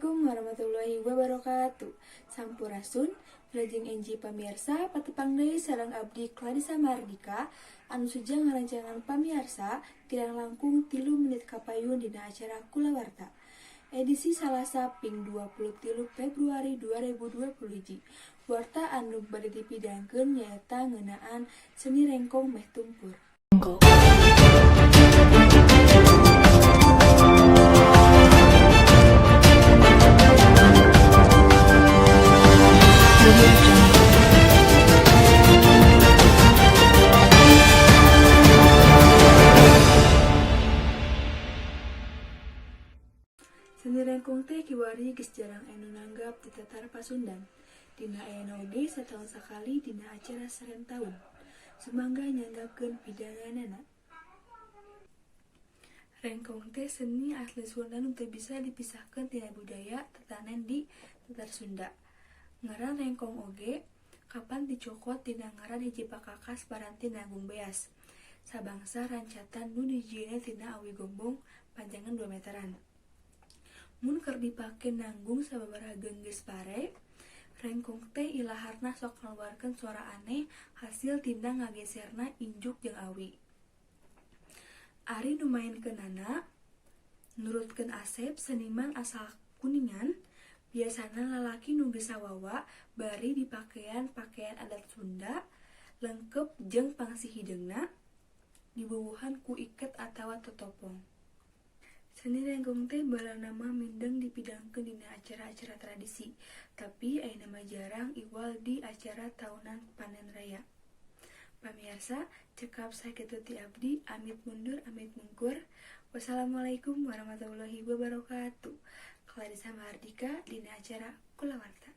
Assalamualaikum warahmatullahi wabarakatuh. Sampurasun, Rajeng Enji pamirsa, patepang deui sareng abdi Clarissa Mardika, anu sujang ngarancangan pamirsa, kirang langkung 3 menit kapayun dina acara Kulawarta. Edisi Salasa ping 23 Februari 2021. Warta anu bade dipidangkeun nyaeta ngeunaan seni rengkong meh tumpur. Seni rengkong teh kiwari geus jarang anu nanggap di tatar Pasundan. Dina ayeuna oge sataun sakali dina acara sarentaun. Sumangga nyanggapkeun pidanganana. Rengkong teh seni asli Sunda nu teu bisa dipisahkeun tina budaya tatanen di tatar Sunda. Ngaran rengkong oge kapan dicokot dina ngaran hiji pakakas paranti nanggung beas. Sabangsa rancatan nu dijieun tina awi gombong panjangan 2 meteran. Mun keur dipake nanggung sababaraha geus pare, rengkong teh ilaharna sok ngaluarkeun suara aneh hasil tina ngageserna injuk jeung awi. Ari nu maenkeunana, nurutkeun Asep seniman asal Kuningan, biasana lalaki nu geus sawawa bari dipakean pakaian adat Sunda lengkep jeung pangsi hideungna dibubuhan ku iket atawa totopong. Seni rengkong teh baheula mah mindeng dipidangkeun dina acara-acara tradisi, tapi ayeuna mah jarang iwal di acara tahunan panen raya. Pamirsa, cekap sakitu ti abdi, amit mundur amit mungkur. Wassalamualaikum warahmatullahi wabarakatuh. Clarissa Mardika dina acara Kulawarta.